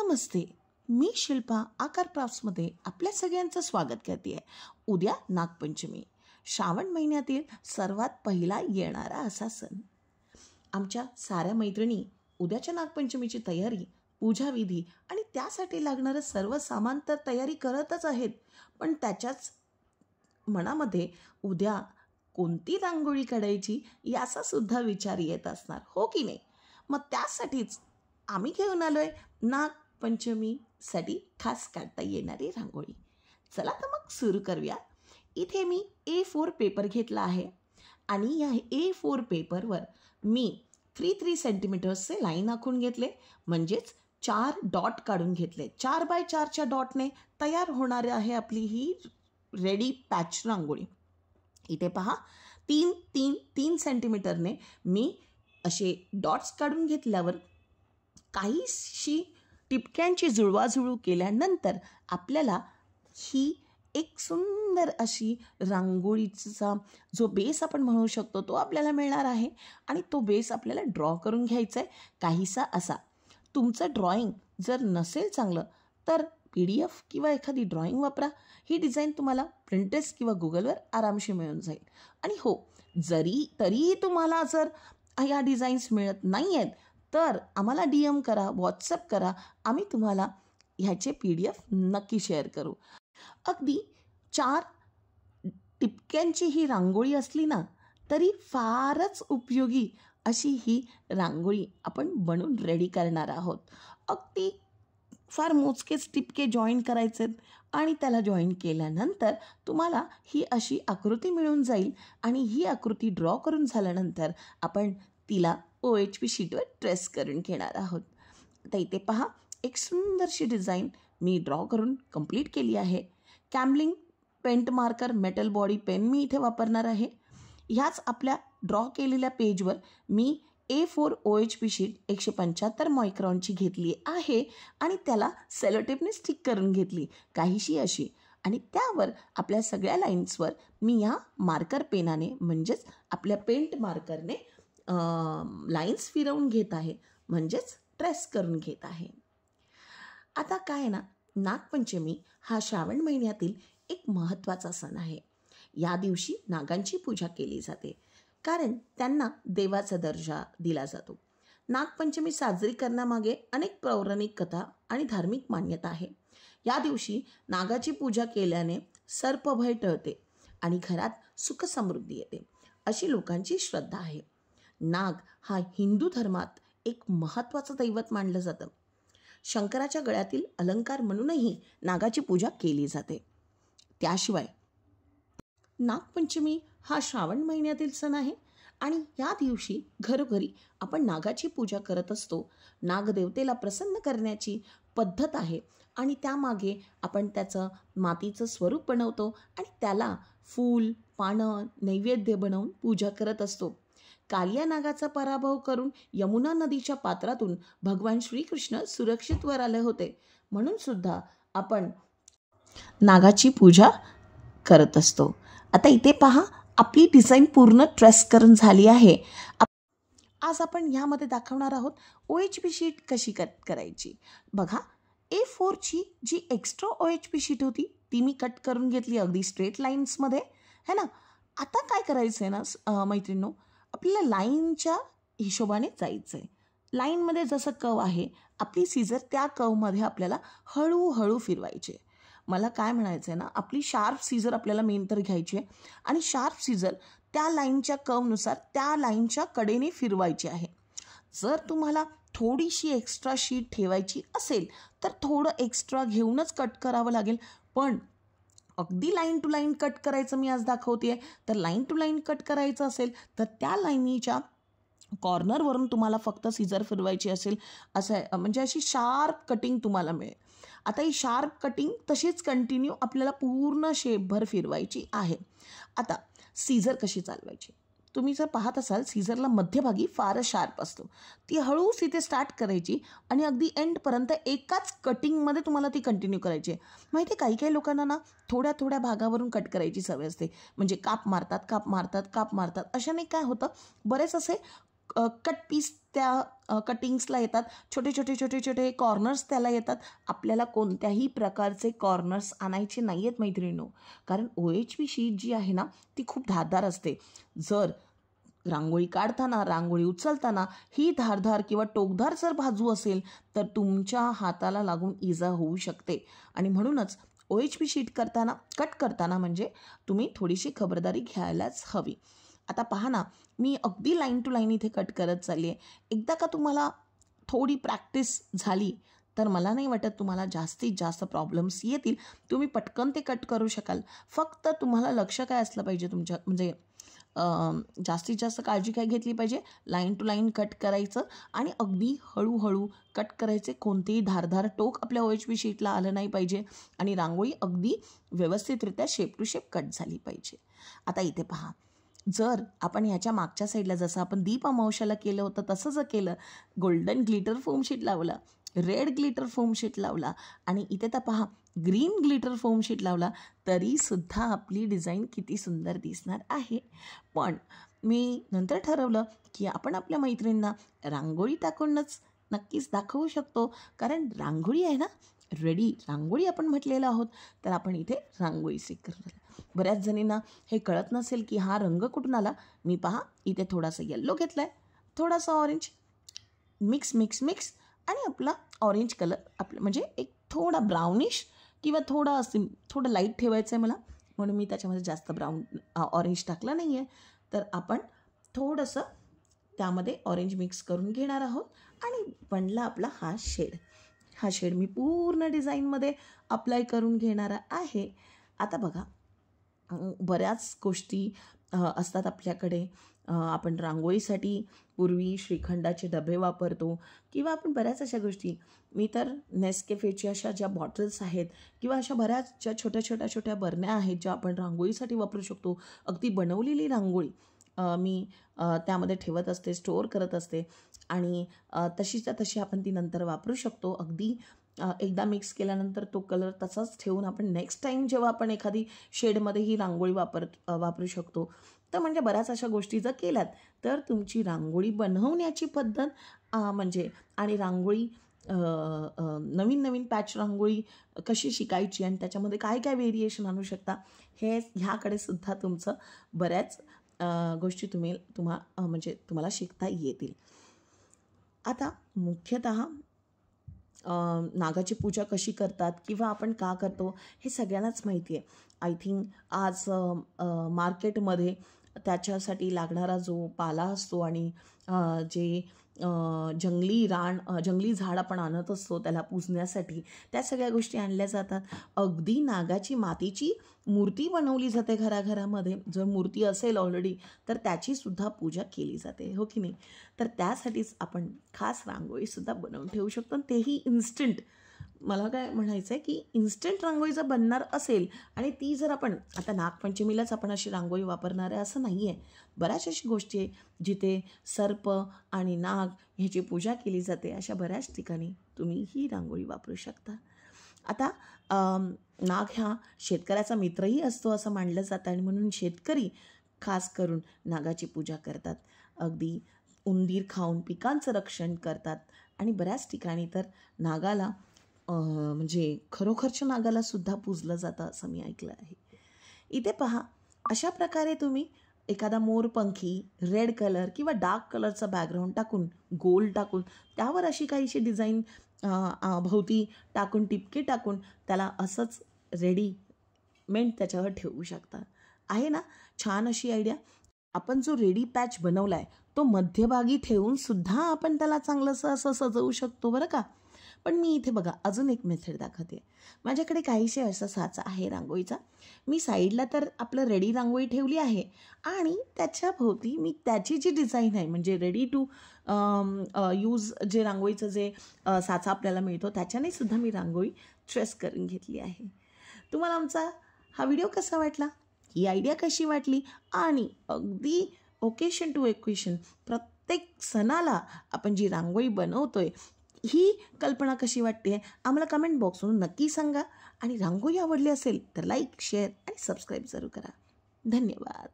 नमस्ते, मी शिल्पा आकार क्राफ्ट्समध्ये आपल्या सगळ्यांचं स्वागत करते आहे. उद्या नागपंचमी, श्रावण महिन्यातील सर्वात पहिला येणारा असा सण. आमच्या साऱ्या मैत्रिणी उद्याच्या नागपंचमीची तयारी, पूजाविधी आणि त्यासाठी लागणारं सर्व सामान तर तयारी करतच आहेत, पण त्याच्याच मनामध्ये उद्या कोणती रांगोळी काढायची याचा सुद्धा विचार येत असणार, हो की नाही? मग त्यासाठीच आम्ही घेऊन आलो आहे नागपंचमीसाठी खास काढता येणारी रांगोळी. चला तर मग सुरू करूया. इथे मी A4 पेपर घेतला आहे आणि या A4 पेपरवर मी 3 सेंटीमीटर्सचे लाईन आखून घेतले, म्हणजेच 4 डॉट काढून घेतले. 4 बाय 4च्या डॉटने तयार होणारी आहे आपली ही रेडी पॅच रांगोळी. इथे पहा, 3 सेंटीमीटरने मी असे डॉट्स काढून घेतल्यावर काहीशी टिपक्यांची जुळवाजुळव केल्यानंतर आपल्याला ही एक सुंदर अशी रांगोळीचा जो बेस आपण म्हणू शकतो तो आपल्याला मिळणार आहे. आणि तो बेस आपल्याला ड्रॉ करून घ्यायचा आहे काहीसा असा. तुमचं ड्रॉइंग जर नसेल चांगलं तर PDF किंवा एखादी ड्रॉइंग वापरा. ही डिझाईन तुम्हाला Pinterest किंवा गुगलवर आरामशी मिळून जाईल. आणि हो, तरीही तुम्हाला जर ह्या डिझाईन्स मिळत नाही आहेत तर आम्हाला DM करा, व्हॉट्सअप करा, आम्ही तुम्हाला ह्याचे PDF नक्की शेअर करू. अगदी 4 टिपक्यांची ही रांगोळी असली ना तरी फारच उपयोगी अशी ही रांगोळी आपण बनवून रेडी करणार आहोत. अगदी फार मोजकेच टिपके जॉईन करायचे आणि त्याला जॉईन केल्यानंतर तुम्हाला ही अशी आकृती मिळून जाईल. आणि ही आकृती ड्रॉ करून झाल्यानंतर आपण तिला OHP शीटवर ट्रेस करून घेणार आहोत. आता इथे पहा, एक सुंदरशी डिझाईन मी ड्रॉ करून कंप्लीट केली आहे. Camlin paint marker metal body pen मी इथे वापरणार आहे. ह्याच आपल्या ड्रॉ केलेल्या पेजवर मी A4 OHP शीट 175 मायक्रॉनची घेतली आहे आणि त्याला सेलोटेपने स्टिक करून घेतली काहीशी अशी. आणि त्यावर आपल्या सगळ्या लाईन्सवर मी ह्या मार्कर पेनाने म्हणजेच आपल्या पेंट मार्करने लाईन्स फिरवून घेत आहे, म्हणजेच ट्रेस करून घेत आहे. आता काय ना, नागपंचमी हा श्रावण महिन्यातील एक महत्त्वाचा सण आहे. या दिवशी नागांची पूजा केली जाते कारण त्यांना देवाचा दर्जा दिला जातो. नागपंचमी साजरी करण्यामागे अनेक पौराणिक कथा आणि धार्मिक मान्यता आहे. या दिवशी नागाची पूजा केल्याने सर्पभय टळते आणि घरात सुख समृद्धी येते अशी लोकांची श्रद्धा आहे. नाग हा हिंदू धर्मात एक महत्त्वाचं दैवत मानलं जातं. शंकराच्या गळ्यातील अलंकार म्हणूनही नागाची पूजा केली जाते. त्याशिवाय नागपंचमी हा श्रावण महिन्यातील सण आहे आणि या दिवशी घरोघरी आपण नागाची पूजा करत असतो. नागदेवतेला प्रसन्न करण्याची पद्धत आहे आणि त्यामागे आपण त्याचं मातीचं स्वरूप बनवतो आणि त्याला फूल, पानं, नैवेद्य बनवून पूजा करत असतो. कालिया नागाचा पराभव करून यमुना नदीच्या पात्रातून भगवान श्रीकृष्ण सुरक्षित वर आले होते, म्हणून सुद्धा आपण नागाची पूजा करत असतो. आता इथे पहा, आपली डिझाईन पूर्ण ट्रेस करून झाली आहे. आज आपण ह्यामध्ये दाखवणार आहोत OHP शीट कशी कट करायची. बघा, A4ची जी एक्स्ट्रा OHP शीट होती ती मी कट करून घेतली अगदी स्ट्रेट लाईन्समध्ये, है ना. आता काय करायचं आहे ना मैत्रिणींनो, आपल्याला लाईनच्या हिशोबाने जायचं आहे. लाईनमध्ये जसं कर्व आहे आपली सीझर त्या कर्वमध्ये आपल्याला हळूहळू फिरवायचे. मला काय म्हणायचं आहे ना, आपली शार्प सीझर आपल्याला मेन तर घ्यायची आहे आणि शार्प सीझर त्या लाईनच्या कर्वनुसार त्या लाईनच्या कडेने फिरवायची आहे. जर तुम्हाला थोडीशी एक्स्ट्रा शीट ठेवायची असेल तर थोडं एक्स्ट्रा घेऊनच कट करावं लागेल. पण अगदी लाईन टू लाईन कट करायचं मी आज दाखवते आहे. तर लाईन टू लाईन कट करायचं असेल तर त्या लाईनीच्या कॉर्नरवरून तुम्हाला फक्त सीझर फिरवायची असेल असं, म्हणजे अशी शार्प कटिंग तुम्हाला मिळेल. आता ही शार्प कटिंग तशीच कंटिन्यू आपल्याला पूर्ण शेपभर फिरवायची आहे. आता सीझर कशी चालवायची, तुम्ही जर पाहत असाल सीझरला मध्यभागी फारच शार्प असतो. ती हळूच इथे स्टार्ट करायची आणि अगदी एंडपर्यंत एकाच कटिंगमध्ये तुम्हाला ती कंटिन्यू करायची आहे. माहिती आहे, काही लोकांना ना थोड्या थोड्या भागावरून कट करायची सवय असते, म्हणजे काप मारतात. अशाने काय होतं, बरेच असे कट पीस त्या कटिंग्सला येतात, छोटे छोटे छोटे छोटे कॉर्नर्स त्याला येतात. आपल्याला कोणत्याही प्रकारचे कॉर्नर्स आणायचे नाही आहेत मैत्रिणींनो, कारण OHP शीट जी आहे ना ती खूप धारदार असते. जर रांगोळी काढताना, रांगोळी उचलताना ही धारदार किंवा टोकदार जर बाजू असेल तर तुमच्या हाताला लागून इजा होऊ शकते. आणि म्हणूनच OHP शीट कट करताना म्हणजे तुम्ही थोडीशी खबरदारी घ्यायलाच हवी. आता पहा ना, मी अगदी लाईन टू लाईन इथे कट करत चालली आहे. एकदा का तुम्हाला थोडी प्रॅक्टिस झाली तर मला नाही वाटत तुम्हाला जास्तीत जास्त प्रॉब्लेम्स येतील. तुम्ही पटकन ते कट करू शकाल. फक्त तुम्हाला लक्ष काय असलं पाहिजे तुमच्या, म्हणजे जास्तीत जास्त काळजी काय घेतली पाहिजे, लाईन टू लाईन कट करायचं आणि अगदी हळूहळू कट करायचे. कोणतेही धारदार टोक आपल्या OHP शीटला आलं नाही पाहिजे आणि रांगोळी अगदी व्यवस्थितरित्या शेप टू शेप कट झाली पाहिजे. आता इथे पहा, जर आपण ह्याच्या मागच्या साईडला जसं आपण दीप अमावस्याला केलं होतं तसं जर केलं, गोल्डन ग्लिटर फोम शीट लावला, रेड ग्लिटर फोम शीट लावला आणि इथे तर पहा ग्रीन ग्लिटर फोम शीट लावला, तरीसुद्धा आपली डिझाईन किती सुंदर दिसणार आहे. पण मी नंतर ठरवलं की आपण आपल्या मैत्रिणींना रांगोळी टाकूनच नक्कीच दाखवू शकतो, कारण रांगोळी आहे ना, रेडी रांगोळी आपण म्हटलेलं आहोत, तर आपण इथे रांगोळी करू. बऱ्याच जणींना हे कळत नसेल की हा रंग कुठून आला. मी पहा इथे थोडासा येल्लो घेतला आहे, थोडासा ऑरेंज, मिक्स मिक्स मिक्स आणि आपला ऑरेंज कलर, आपलं म्हणजे एक थोडा ब्राउनिश किंवा थोडं लाईट ठेवायचं आहे मला, म्हणून मी त्याच्यामध्ये जास्त ऑरेंज टाकला नाही आहे. तर आपण थोडंसं त्यामध्ये ऑरेंज मिक्स करून घेणार आहोत आणि बनला आपला हा शेड. हा शेड मी पूर्ण डिझाईनमध्ये अप्लाय करून घेणार आहे. आता बघा, बऱ्याच गोष्टी असतात आपल्याकडे. आपण रांगोळीसाठी पूर्वी श्रीखंडाचे डबे वापरतो किंवा आपण बऱ्याच अशा गोष्टी, मी तर नेसकॅफेच्या अशा ज्या बॉटल्स आहेत किंवा अशा बऱ्याच ज्या छोट्या बरण्या आहेत ज्या आपण रांगोळीसाठी वापरू शकतो. अगदी बनवलेली रांगोळी मी त्यामध्ये ठेवत असते, स्टोअर करत असते आणि तशीच्या तशी आपण ती नंतर वापरू शकतो. अगदी एकदा मिक्स केल्यानंतर तो कलर तसाच ठेवून आपण नेक्स्ट टाईम जेव्हा आपण एखादी शेडमध्ये ही रांगोळी वापरू शकतो. तर म्हणजे बऱ्याच अशा गोष्टी जर केल्यात तर तुमची रांगोळी बनवण्याची पद्धत म्हणजे आणि रांगोळी नवीन पॅच रांगोळी कशी शिकायची आणि त्याच्यामध्ये काय काय व्हेरिएशन आणू शकता, ह्याकडे सुद्धा तुमचं बऱ्याच गोष्टी तुम्हाला शिकता येतील. आता मुख्यतः नागाची पूजा कशी करतात किंवा आपण का करतो हे सगळ्यांनाच माहिती आहे. आय थिंक आज मार्केटमध्ये त्याच्यासाठी लागणारा जो पाला असतो आणि जे जंगली झाड आपण आणत असतो त्याला पूजण्यासाठी, त्या सगळ्या गोष्टी आणल्या जातात. अगदी नागाची मातीची मूर्ती बनवली जाते घराघरामध्ये. जर मूर्ती असेल ऑलरेडी तर त्याचीसुद्धा पूजा केली जाते, हो की नाही. तर त्यासाठीच आपण खास रांगोळीसुद्धा बनवून ठेवू शकतो, तेही इन्स्टंट. मला काय म्हणायचं आहे की इन्स्टंट रांगोळी जर बनणार असेल आणि ती जर आपण आता नागपंचमीलाच आपण अशी रांगोळी वापरणार आहे असं नाही आहे. बऱ्याच अशी गोष्टी आहे जिथे सर्प आणि नाग ह्याची पूजा केली जाते, अशा बऱ्याच ठिकाणी तुम्ही ही रांगोळी वापरू शकता. आता नाग हा शेतकऱ्याचा मित्रही असतो असं मानलं जातं आणि म्हणून शेतकरी खास करून नागाची पूजा करतात. अगदी उंदीर खाऊन पिकांचं रक्षण करतात आणि बऱ्याच ठिकाणी तर नागाला म्हणजे खरोखरच्या नागाला सुद्धा पूजलं जातं असं मी ऐकलं आहे. इथे पहा, अशा प्रकारे तुम्ही एखादा मोरपंखी रेड कलर किंवा डार्क कलरचा बॅकग्राऊंड टाकून, गोल टाकून, त्यावर अशी काहीशी डिझाईन भोवती टाकून, टिपके टाकून त्याला असंच रेडीमेड त्याच्यावर ठेवू शकता. आहे ना छान अशी आयडिया. आपण जो रेडी पॅच बनवला आहे तो मध्यभागी ठेवून सुद्धा आपण त्याला चांगलंसं असं सजवू शकतो बरं का. पण मी इथे बघा अजून एक मेथड दाखवते. माझ्याकडे काहीशी असा साचा आहे रांगोळीचा. मी साईडला तर आपलं रेडी रांगोळी ठेवली आहे आणि त्याच्या भोवती मी त्याची जी डिझाईन आहे म्हणजे रेडी टू यूज जे रांगोळीचं जे साचा आपल्याला मिळतो त्याच्याने सुद्धा मी रांगोळी ट्रेस करून घेतली आहे. तुम्हाला आमचा हा व्हिडिओ कसा वाटला, ही आयडिया कशी वाटली आणि अगदी ओकेशन टू ओकेशन प्रत्येक सणाला आपण जी रांगोळी बनवतोय ही कल्पना कशी वाटते आम्हाला कमेंट बॉक्समधून नक्की सांगा. आणि रांगोळी आवडली असेल तर लाईक, शेअर आणि सबस्क्राईब जरूर करा. धन्यवाद.